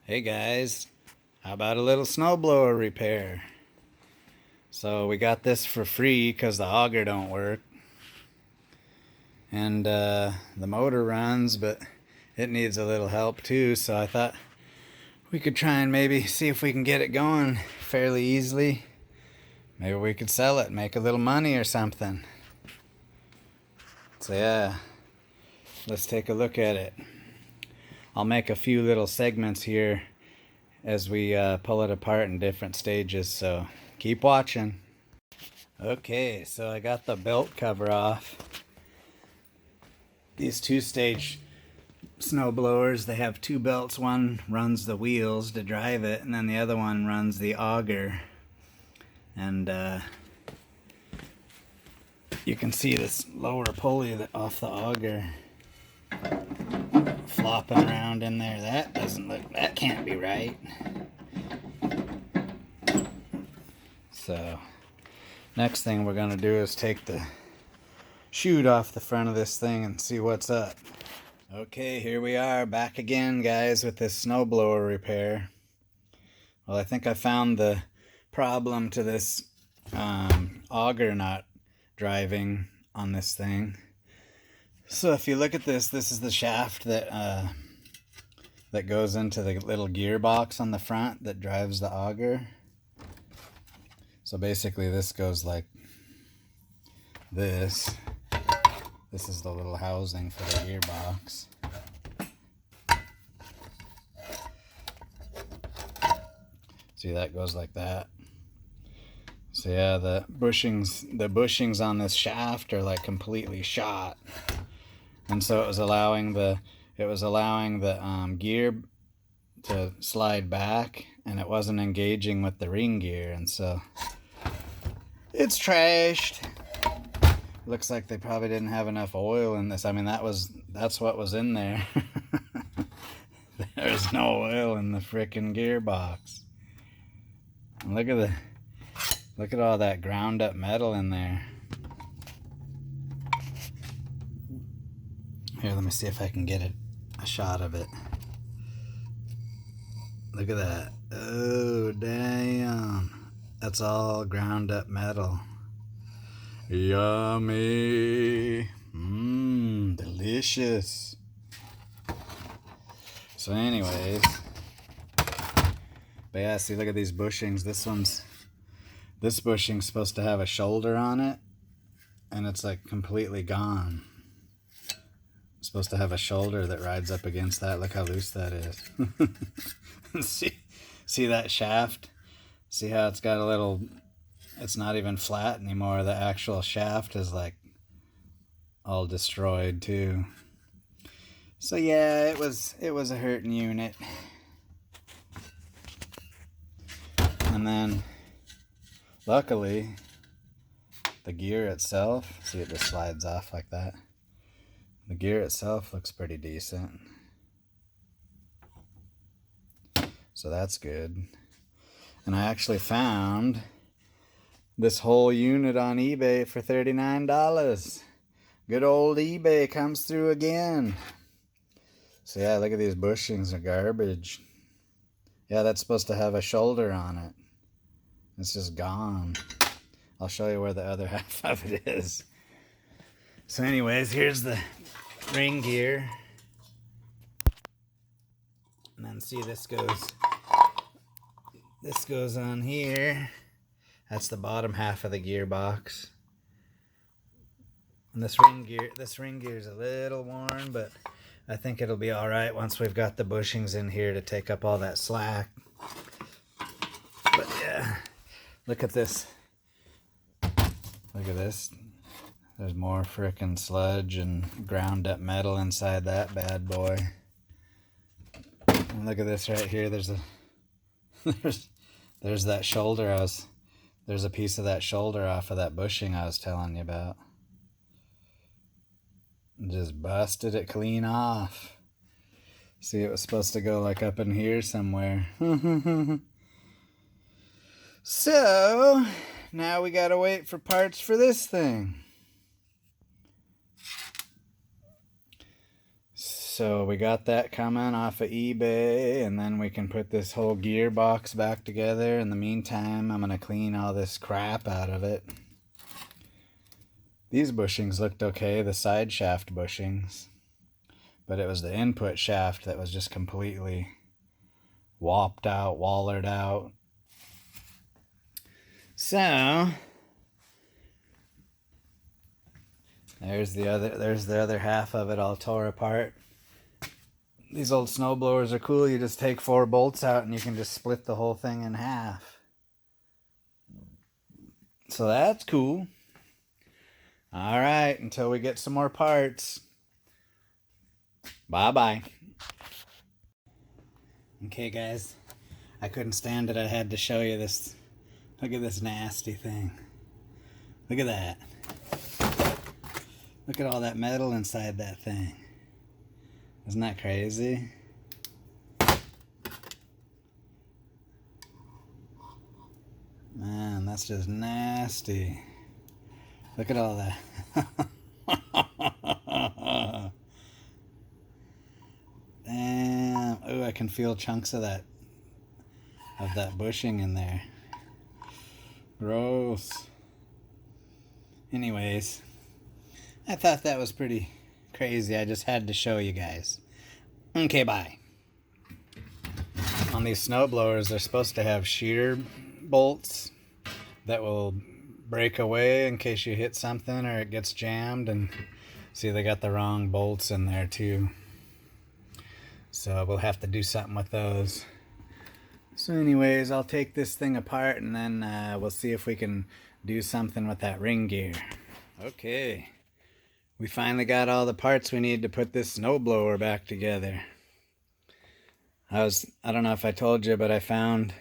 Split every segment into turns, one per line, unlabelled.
Hey guys, how about a little snowblower repair? So we got this for free because the auger don't work. And the motor runs, but it needs a little help too. So I thought we could try and maybe see if we can get it going fairly easily. Maybe we could sell it, make a little money or something. So yeah, let's take a look at it. I'll make a few little segments here as we pull it apart in different stages, so keep watching. Okay, so I got the belt cover off. These two-stage snow blowers, they have two belts. One runs the wheels to drive it, and then the other one runs the auger. And you can see this lower pulley off the auger flopping around in there. That can't be right. So next thing we're gonna do is take the chute off the front of this thing and see what's up. Okay, here we are back again, guys, with this snowblower repair. Well, I think I found the problem to this auger not driving on this thing. So if you look at this is the shaft that goes into the little gearbox on the front that drives the auger. So basically this goes like this. This is the little housing for the gearbox. See, that goes like that. So yeah, the bushings on this shaft are like completely shot. And so it was allowing the gear to slide back, and it wasn't engaging with the ring gear, and so it's trashed. Looks like they probably didn't have enough oil in this. I mean, that's what was in there. There's no oil in the frickin' gearbox. And look at all that ground up metal in there. Here, let me see if I can get a shot of it. Look at that. Oh, damn. That's all ground up metal. Yummy. Mmm, delicious. So anyways, but yeah, see, look at these bushings. This bushing's supposed to have a shoulder on it, and it's like completely gone. It's supposed to have a shoulder that rides up against that. Look how loose that is. see that shaft? See how it's got a little, it's not even flat anymore. The actual shaft is like all destroyed too. So yeah, it was a hurting unit. And then luckily the gear itself, see, it just slides off like that. The gear itself looks pretty decent. So that's good. And I actually found this whole unit on eBay for $39. Good old eBay comes through again. So yeah, look at these bushings are garbage. Yeah, that's supposed to have a shoulder on it. It's just gone. I'll show you where the other half of it is. So anyways, here's the ring gear. And then see, this goes on here. That's the bottom half of the gearbox. And this ring gear is a little worn, but I think it'll be all right once we've got the bushings in here to take up all that slack. But yeah, look at this. Look at this. There's more frickin' sludge and ground up metal inside that bad boy. And look at this right here. There's that shoulder there's a piece of that shoulder off of that bushing I was telling you about. Just busted it clean off. See, it was supposed to go like up in here somewhere. So now we gotta wait for parts for this thing. So we got that coming off of eBay, and then we can put this whole gearbox back together. In the meantime, I'm going to clean all this crap out of it. These bushings looked okay, the side shaft bushings. But it was the input shaft that was just completely wallered out. So there's the other half of it all tore apart. These old snowblowers are cool. You just take 4 bolts out and you can just split the whole thing in half. So that's cool. All right, until we get some more parts. Bye-bye. Okay, guys. I couldn't stand it. I had to show you this. Look at this nasty thing. Look at that. Look at all that metal inside that thing. Isn't that crazy? Man, that's just nasty. Look at all that. Damn. Oh, I can feel chunks of that bushing in there. Gross. Anyways, I thought that was pretty crazy. I just had to show you guys. Okay, bye. On these snow blowers, they're supposed to have shear bolts that will break away in case you hit something or it gets jammed. And see, they got the wrong bolts in there too. So we'll have to do something with those. So anyways, I'll take this thing apart and then we'll see if we can do something with that ring gear. Okay. We finally got all the parts we need to put this snowblower back together. I don't know if I told you, but I found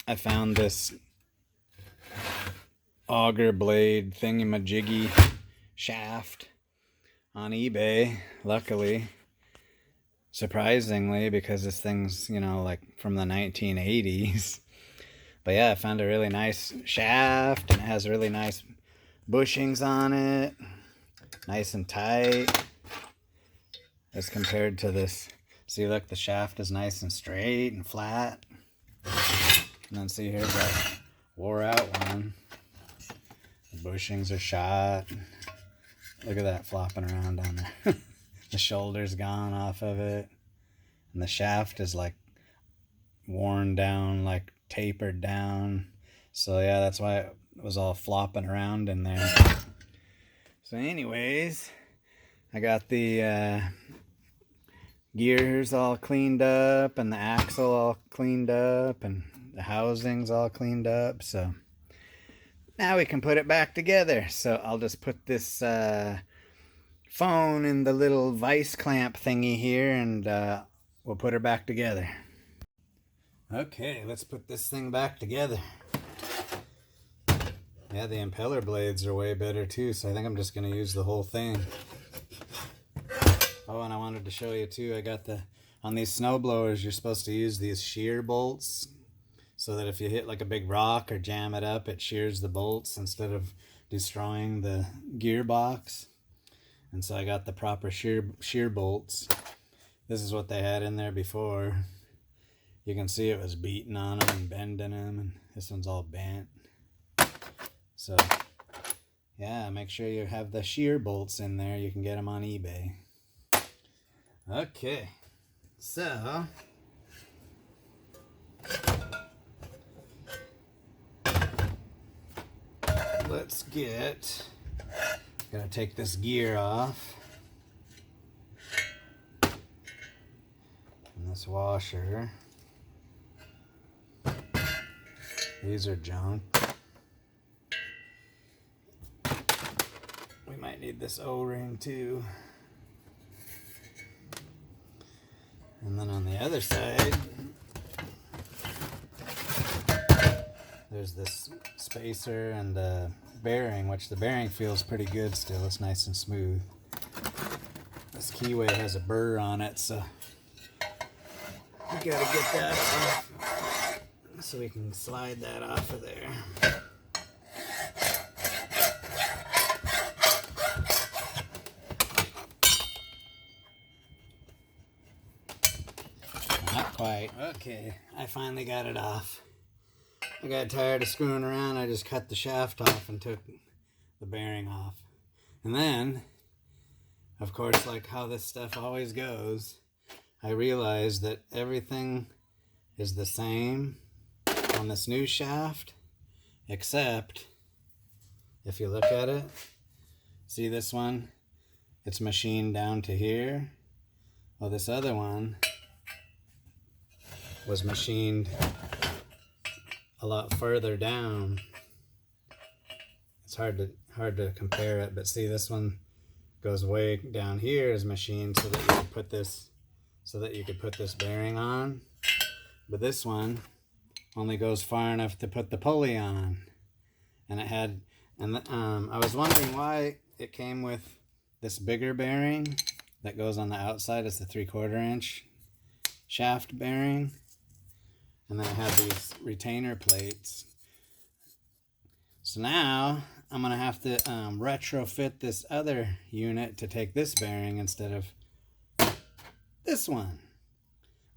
this auger blade thingy-majiggy shaft on eBay, luckily. Surprisingly, because this thing's, you know, like from the 1980s. But yeah, I found a really nice shaft, and it has really nice bushings on it. Nice and tight. As compared to this. See, look, the shaft is nice and straight and flat. And then see, here's that wore out one. The bushings are shot. Look at that flopping around down there. The shoulder's gone off of it. And the shaft is like worn down, like tapered down. So yeah, that's why it was all flopping around in there. So anyways, I got the gears all cleaned up and the axle all cleaned up and the housings all cleaned up. So now we can put it back together. So I'll just put this phone in the little vice clamp thingy here, and we'll put her back together. Okay, let's put this thing back together. Yeah, the impeller blades are way better too, so I think I'm just going to use the whole thing. Oh, and I wanted to show you too, I got on these snow blowers, you're supposed to use these shear bolts so that if you hit like a big rock or jam it up, it shears the bolts instead of destroying the gearbox. And so I got the proper shear bolts. This is what they had in there before. You can see it was beating on them and bending them, and this one's all bent. So yeah, make sure you have the shear bolts in there. You can get them on eBay. Okay, so let's gotta take this gear off. And this washer. These are junk. We might need this O-ring too. And then on the other side, there's this spacer and the bearing, which the bearing feels pretty good still. It's nice and smooth. This keyway has a burr on it, so we gotta get that off so we can slide that off of there. quite. Okay, I finally got it off. I got tired of screwing around. I just cut the shaft off and took the bearing off. And then, of course, like how this stuff always goes, I realized that everything is the same on this new shaft, except if you look at it, see this one? It's machined down to here. Well, this other one was machined a lot further down. It's hard to compare it, but see, this one goes way down here is machined so that you could put this bearing on. But this one only goes far enough to put the pulley on. And I was wondering why it came with this bigger bearing that goes on the outside. It's the 3/4 inch shaft bearing. And then it had these retainer plates. So now I'm going to have to retrofit this other unit to take this bearing instead of this one.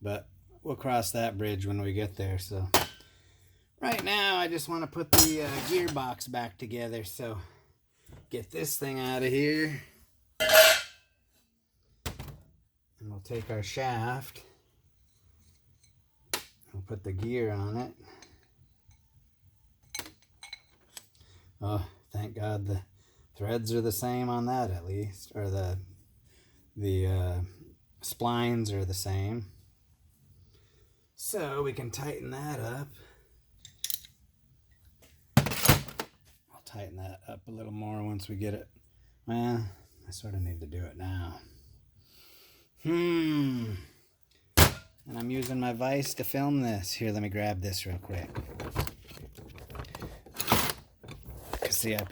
But we'll cross that bridge when we get there. So right now I just want to put the gearbox back together. So get this thing out of here. And we'll take our shaft. We'll put the gear on it. Oh, thank God the threads are the same on that at least. Or the splines are the same. So we can tighten that up. I'll tighten that up a little more once we get it. Well, I sort of need to do it now. And I'm using my vise to film this. Here, let me grab this real quick. See, I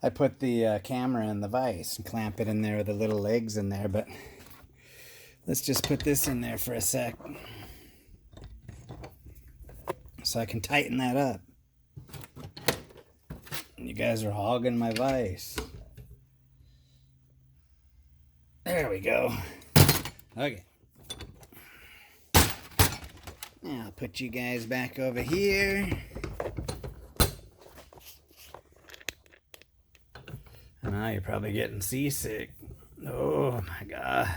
put the camera in the vise and clamp it in there with the little legs in there, but let's just put this in there for a sec so I can tighten that up. You guys are hogging my vise. There we go. Okay. Now I'll put you guys back over here. Now you're probably getting seasick. Oh my God.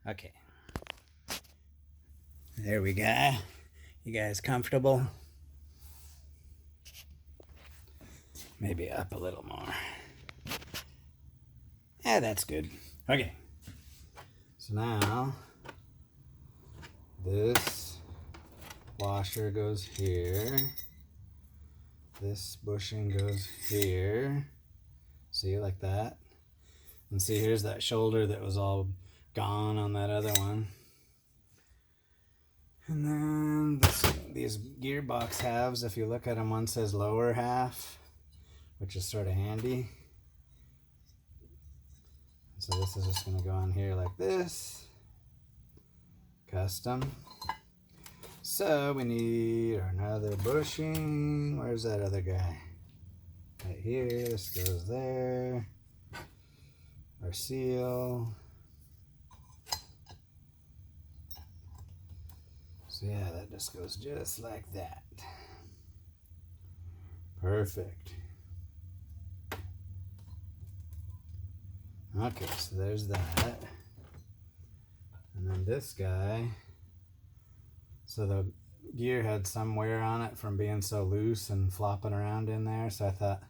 Okay. There we go. You guys comfortable? Maybe up a little more. Yeah, that's good. Okay. So now this washer goes here. This bushing goes here. See, like that. And see, here's that shoulder that was all gone on that other one. And then these gearbox halves, if you look at them, one says lower half, which is sort of handy. So this is just going to go on here like this. Custom. So we need another bushing. Where's that other guy? Right here. This goes there. Our seal. So yeah, that just goes just like that. Perfect. Okay, so there's that. And then this guy. So the gear had some wear on it from being so loose and flopping around in there. So I thought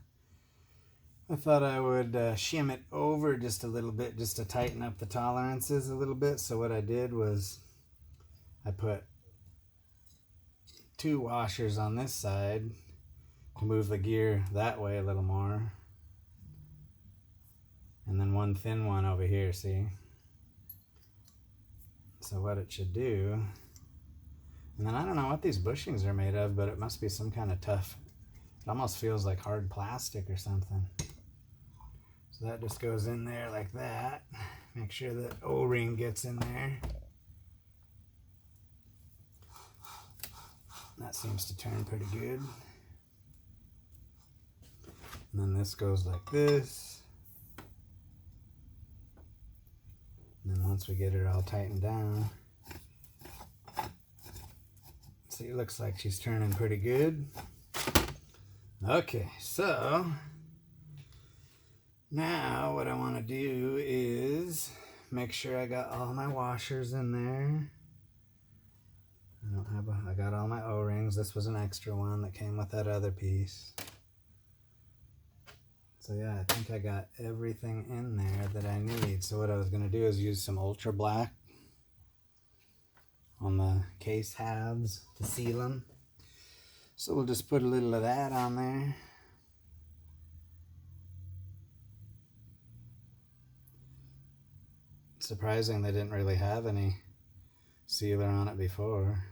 I would shim it over just a little bit just to tighten up the tolerances a little bit. So what I did was I put 2 washers on this side to move the gear that way a little more. And then 1 thin one over here, see? So what it should do, and then I don't know what these bushings are made of, but it must be some kind of tough, it almost feels like hard plastic or something. So that just goes in there like that. Make sure that O-ring gets in there. That seems to turn pretty good. And then this goes like this. And then once we get her all tightened down, see, it looks like she's turning pretty good. Okay, so now what I want to do is make sure I got all my washers in there. I got all my O-rings. This was an extra one that came with that other piece. So yeah, I think I got everything in there that I need. So what I was going to do is use some ultra black on the case halves to seal them. So we'll just put a little of that on there. Surprising they didn't really have any sealer on it before.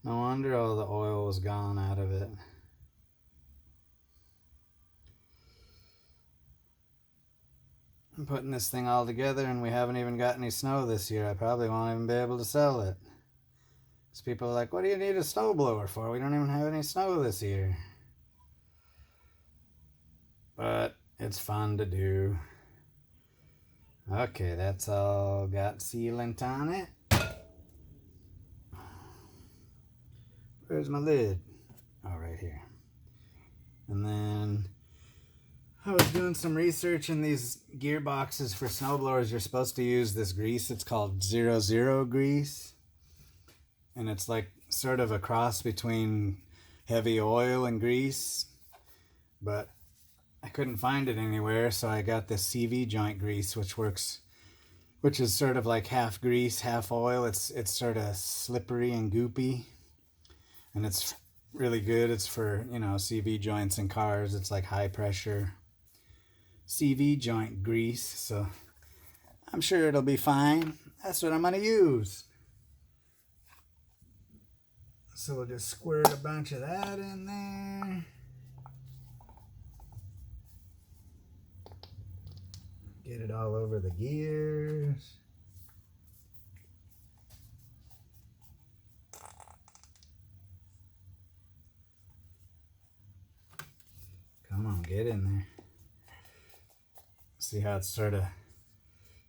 No wonder all the oil was gone out of it. I'm putting this thing all together and we haven't even got any snow this year. I probably won't even be able to sell it. Because people are like, what do you need a snowblower for? We don't even have any snow this year. But it's fun to do. Okay, that's all got sealant on it. Where's my lid? Oh, right here. And then I was doing some research in these gearboxes for snowblowers. You're supposed to use this grease. It's called 00 grease. And it's like sort of a cross between heavy oil and grease. But I couldn't find it anywhere, so I got this CV joint grease, which is sort of like half grease, half oil. It's sort of slippery and goopy. And it's really good. It's for, you know, CV joints in cars. It's like high pressure CV joint grease, so I'm sure it'll be fine. That's what I'm going to use. So we'll just squirt a bunch of that in there. Get it all over the gears. Come on, get in there. See how it's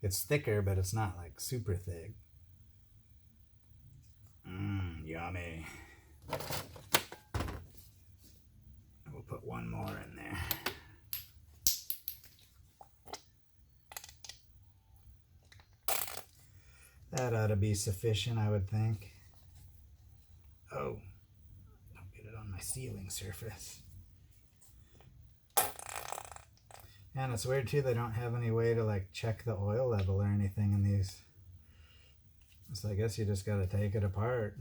it's thicker, but it's not like super thick. Yummy. We'll put one more in there. That ought to be sufficient, I would think. Oh, don't get it on my sealing surface. And it's weird too, they don't have any way to like check the oil level or anything in these. So I guess you just gotta take it apart.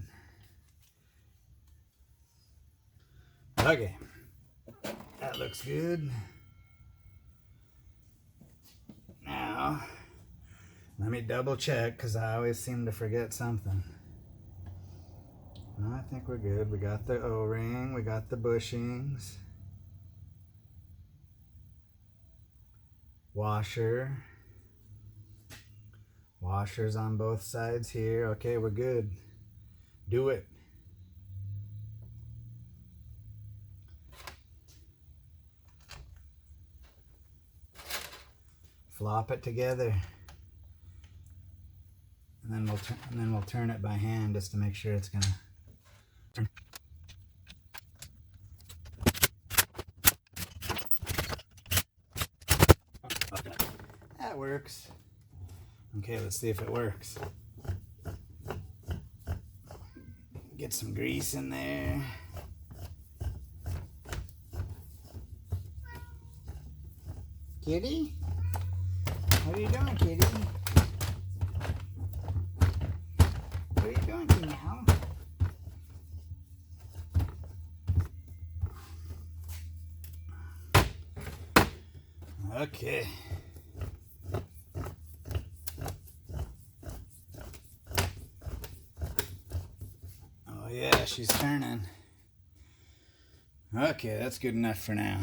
Okay, that looks good. Now, let me double check because I always seem to forget something. No, I think we're good. We got the O-ring, we got the bushings. Washer. Washers on both sides here. Okay, we're good. Do it. Flop it together. And then we'll turn it by hand just to make sure it's gonna turn. That works. Okay, let's see if it works. Get some grease in there. Kitty? What are you doing, kitty? What are you doing now? Okay. Oh yeah, she's turning. Okay, that's good enough for now.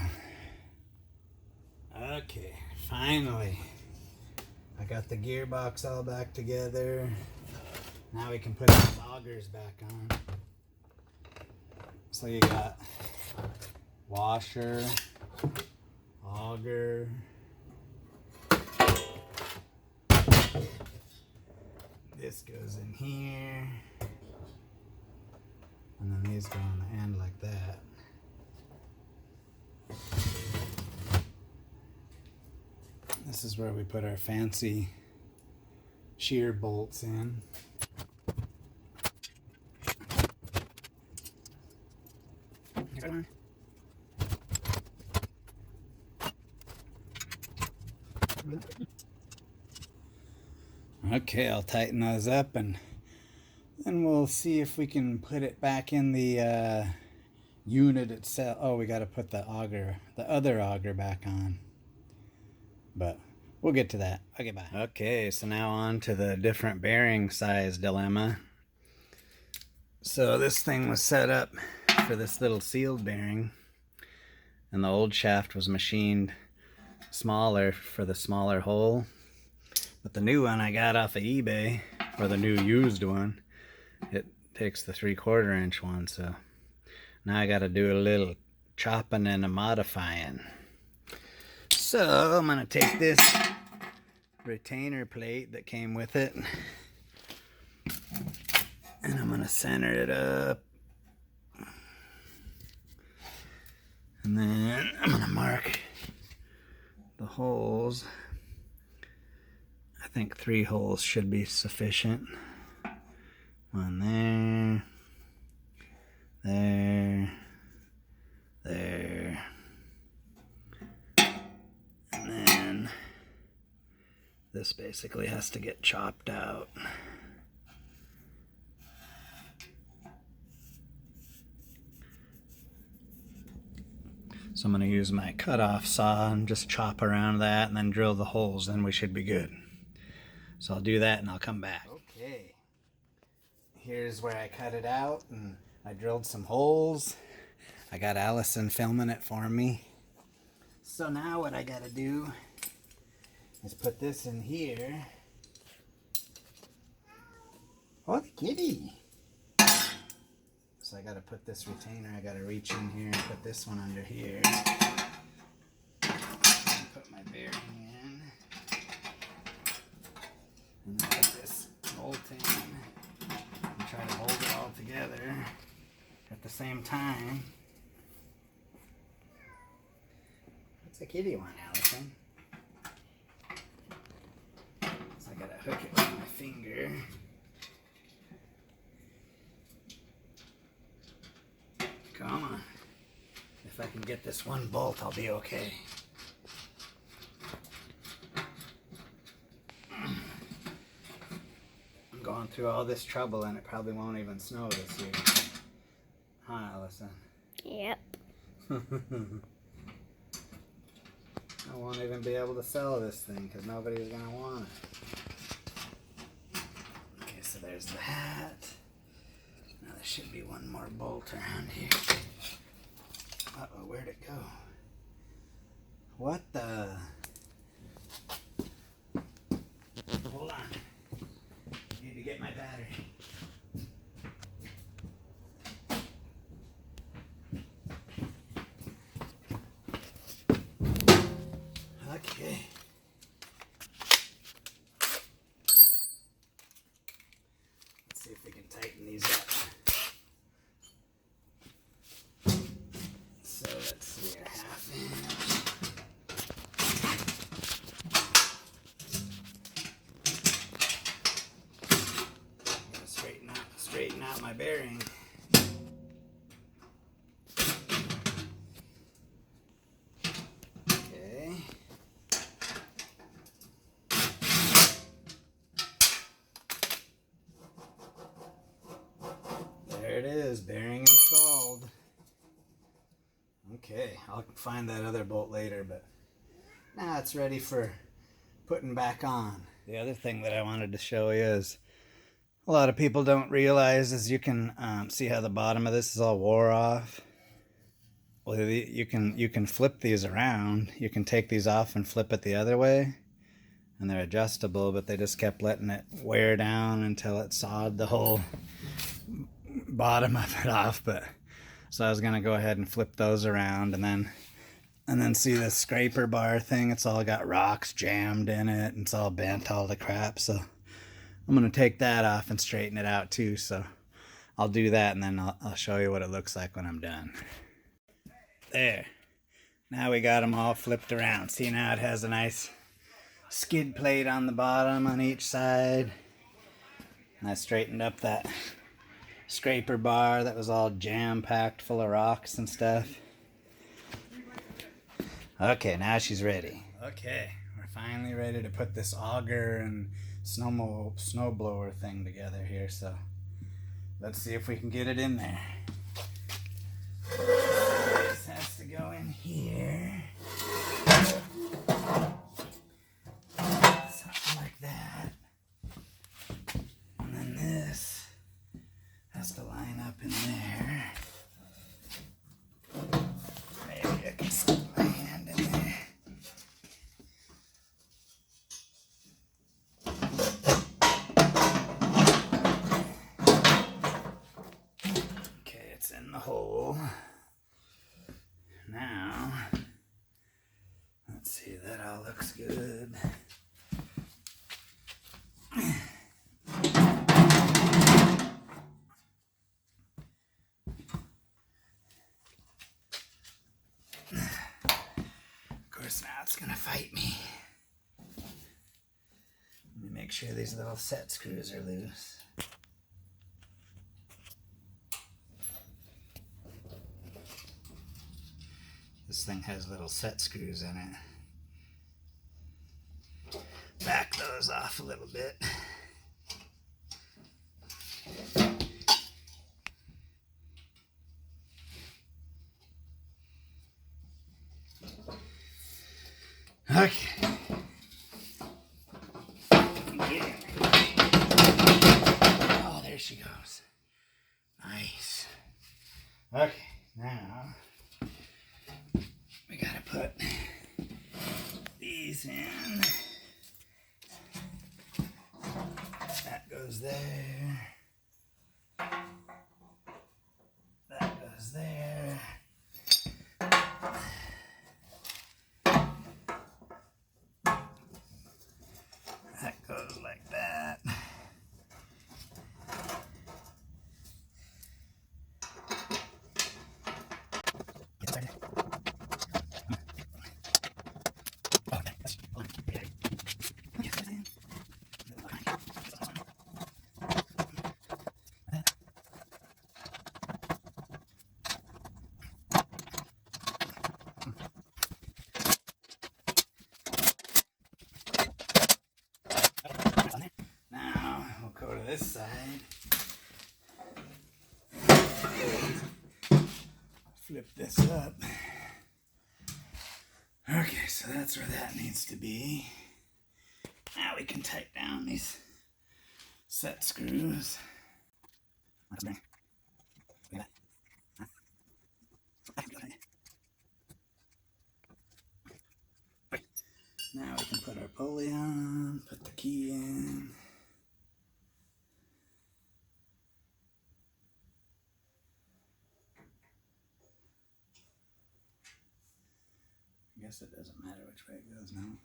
Okay, finally. I got the gearbox all back together. Now we can put the augers back on. So you got washer, auger, this goes in here. And then these go on the end like that. This is where we put our fancy shear bolts in. Okay, I'll tighten those up and then we'll see if we can put it back in the unit itself. Oh, we got to put the auger, the other auger back on. But we'll get to that. Okay, bye. Okay, so now on to the different bearing size dilemma. So this thing was set up for this little sealed bearing, and the old shaft was machined smaller for the smaller hole. But the new one I got off of eBay, or the new used one, it takes the 3/4 inch one, so now I got to do a little chopping and a modifying. So I'm going to take this retainer plate that came with it, and I'm going to center it up. And then I'm going to mark the holes. I think 3 holes should be sufficient. One there, there. And then this basically has to get chopped out. So I'm going to use my cutoff saw and just chop around that and then drill the holes, then we should be good. So I'll do that and I'll come back. Okay, here's where I cut it out and I drilled some holes. I got Allison filming it for me. So now what I gotta do is put this in here. Oh, the kitty! So I gotta put this retainer, I gotta reach in here and put this one under here. Put my bearing in. And then put this bolt in. And try to hold it all together at the same time. What's the kitty one, Allison? So I gotta hook it with my finger. Come on. If I can get this one bolt, I'll be okay. I'm going through all this trouble and it probably won't even snow this year. Huh, Allison?
Yep.
I won't even be able to sell this thing because nobody's going to want it. Okay, so there's that. Now there should be one more bolt around here. Uh-oh, where'd it go? What the? Hold on. Need to get my battery. Okay. Let's see if we can tighten these up. So let's see here, 1/2 inch. Gotta straighten out my bearing. Okay. There it is, bearing installed. Okay, I'll find that other bolt later, but now it's ready for putting back on. The other thing that I wanted to show you is a lot of people don't realize is you can see how the bottom of this is all wore off. Well, you can flip these around. You can take these off and flip it the other way, and they're adjustable, but they just kept letting it wear down until it sawed the whole bottom of it off. But so I was gonna go ahead and flip those around, and then see the scraper bar thing. It's all got rocks jammed in it, and it's all bent all the crap. So I'm going to take that off and straighten it out too. So I'll do that, and then I'll show you what it looks like when I'm done. There. Now we got them all flipped around. See, now it has a nice skid plate on the bottom on each side. And I straightened up that scraper bar that was all jam-packed full of rocks and stuff. Okay, now she's ready. Okay, we're finally ready to put this auger and snowblower thing together here, so let's see if we can get it in there. This has to go in here. Something like that. And then this has to line up in there. Maybe I can slip my hand in there. Okay, it's in the hole. Now, let's see, that all looks good. Of course, now it's gonna fight me. Let me make sure these little set screws are loose. This thing has little set screws in it. Back those off a little bit. Okay. Oh, there she goes. Nice. Okay, now we gotta put these in. That goes there. That goes there. That goes like that. Now we'll go to this side. Flip this up. Okay, so that's where that needs to be. Now we can tighten down these set screws. Now we can put our pulley on, put the key in. I guess it doesn't matter which way it goes now.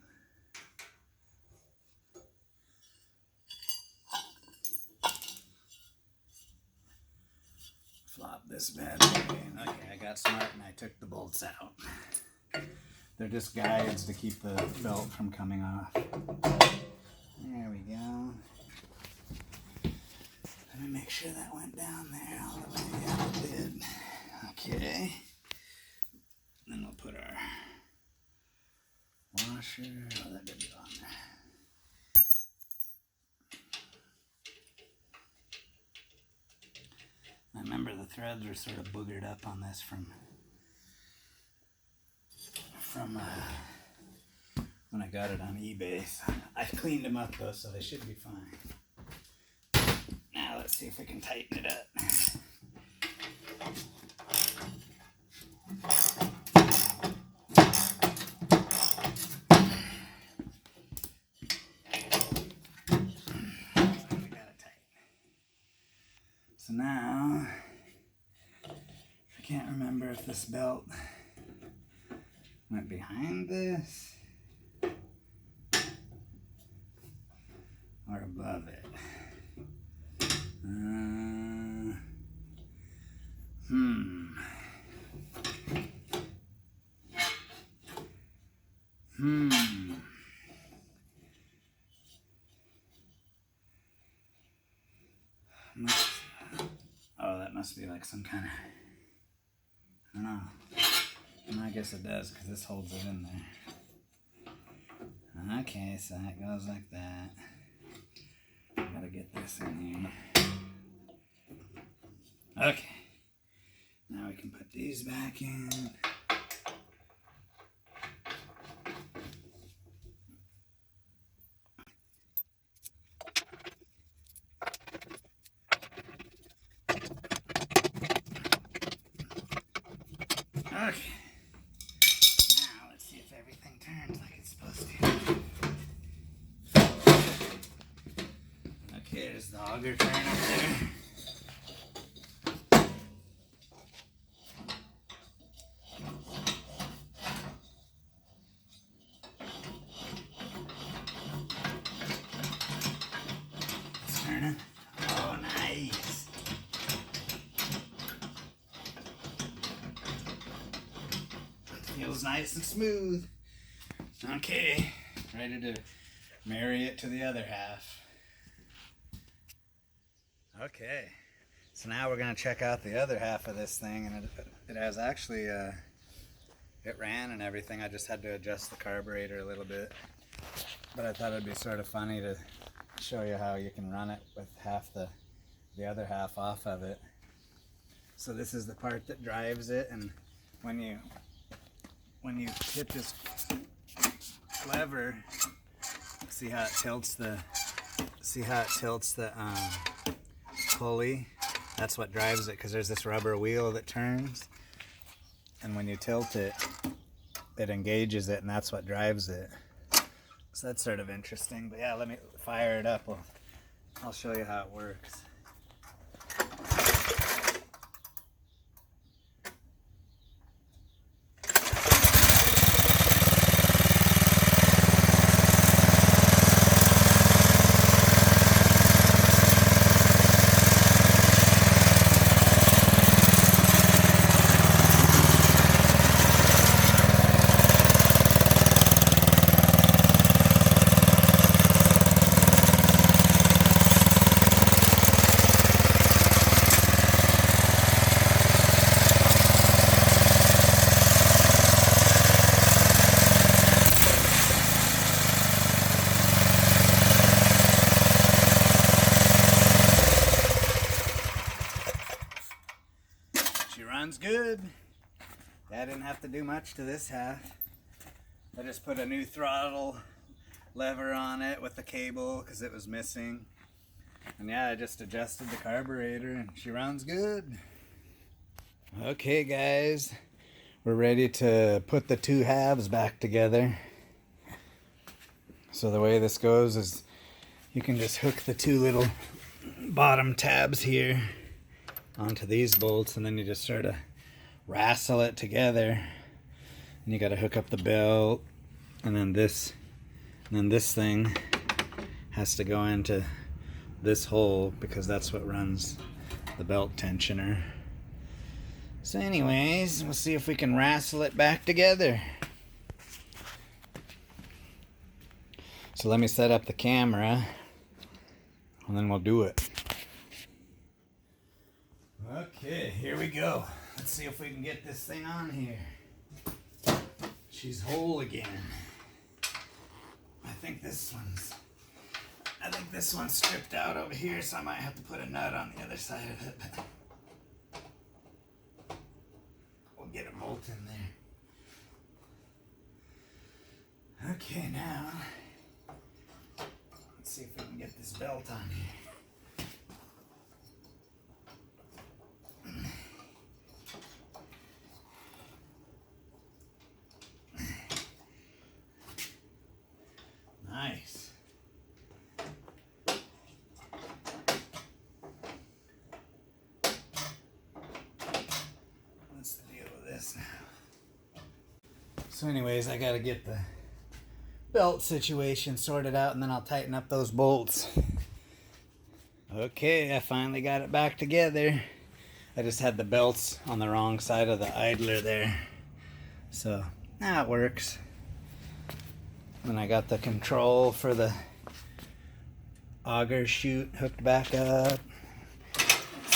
Flop this bad boy in. Okay, I got smart and I took the bolts out. They're just guides to keep the belt from coming off. There we go. Let me make sure that went down there all the way. Yeah, it did. Okay. Then we'll put our washer. Oh, that didn't go on there. I remember the threads were sort of boogered up on this from when I got it on eBay. So I cleaned them up though, so they should be fine. Now let's see if we can tighten it up. So now, I can't remember if this belt went behind this or above it. Oh, that must be like some kind of, I don't know. And I guess it does because this holds it in there. Okay, so that goes like that. Gotta get this in here. Okay. Now we can put these back in. Okay. Now let's see if everything turns like it's supposed to. Okay, there's the auger turn up there. It's turning. Oh, nice. Feels nice and smooth. Okay, ready to marry it to the other half. Okay, so now we're going to check out the other half of this thing, and it has actually, it ran and everything. I just had to adjust the carburetor a little bit, but I thought it'd be sort of funny to show you how you can run it with half the other half off of it. So this is the part that drives it, and when you hit this lever, see how it tilts the pulley? That's what drives it, because there's this rubber wheel that turns, and when you tilt it, it engages it, and that's what drives it. So that's sort of interesting. But yeah, let me fire it up. I'll show you how it works. Runs good. I didn't have to do much to this half. I just put a new throttle lever on it with the cable because it was missing. And yeah, I just adjusted the carburetor and she runs good. Okay guys, we're ready to put the two halves back together. So the way this goes is you can just hook the two little bottom tabs here onto these bolts, and then you just sort of wrestle it together, and you got to hook up the belt, and then this thing has to go into this hole because that's what runs the belt tensioner. So anyways, we'll see if we can wrestle it back together. So let me set up the camera and then we'll do it. Okay, here we go. Let's see if we can get this thing on here. She's whole again. I think this one's stripped out over here, so I might have to put a nut on the other side of it. We'll get a bolt in there. Okay, now let's see if we can get this belt on here. Nice. What's the deal with this now? So anyways, I gotta get the belt situation sorted out and then I'll tighten up those bolts. Okay, I finally got it back together. I just had the belts on the wrong side of the idler there. So now it works. And I got the control for the auger chute hooked back up.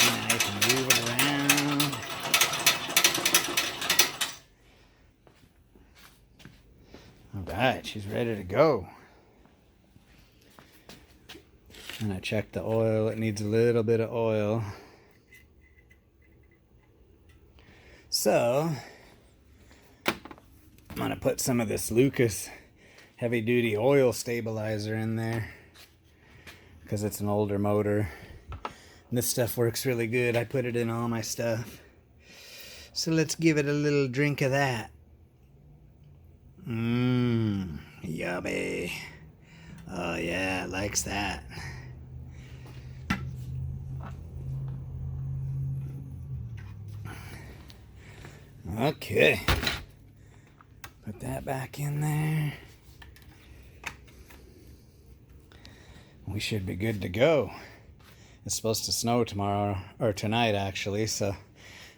knife and move it around. Alright, she's ready to go. And I checked the oil. It needs a little bit of oil. So, I'm going to put some of this Lucas heavy-duty oil stabilizer in there because it's an older motor. And this stuff works really good. I put it in all my stuff. So let's give it a little drink of that. Mmm, yummy. Oh yeah, it likes that. Okay. Put that back in there. We should be good to go. It's supposed to snow tomorrow, or tonight actually, so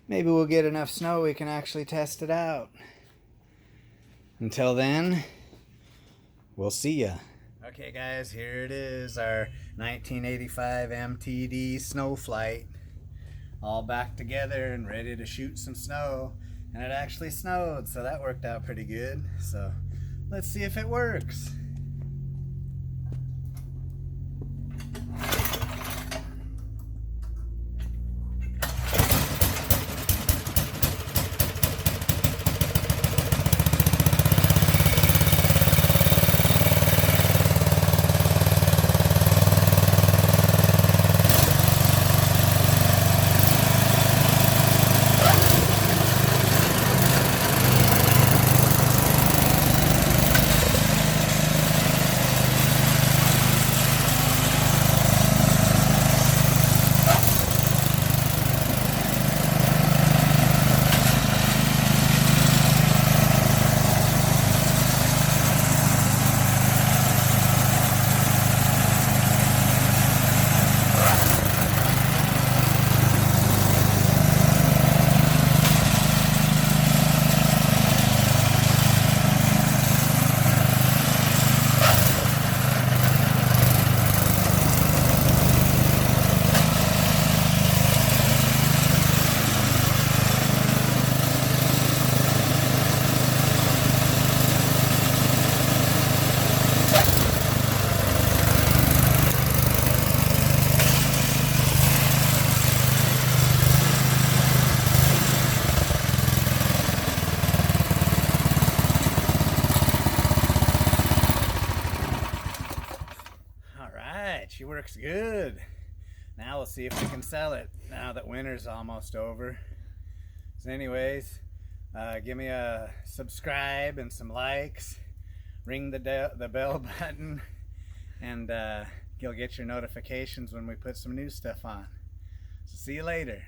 maybe we'll get enough snow we can actually test it out. Until then, we'll see ya. Okay guys, here it is, our 1985 MTD Snowflight. All back together and ready to shoot some snow. And it actually snowed, so that worked out pretty good. So let's see if it works. She works good. Now we'll see if we can sell it now that winter's almost over. So anyways, give me a subscribe and some likes. Ring the bell button, and you'll get your notifications when we put some new stuff on. So see you later.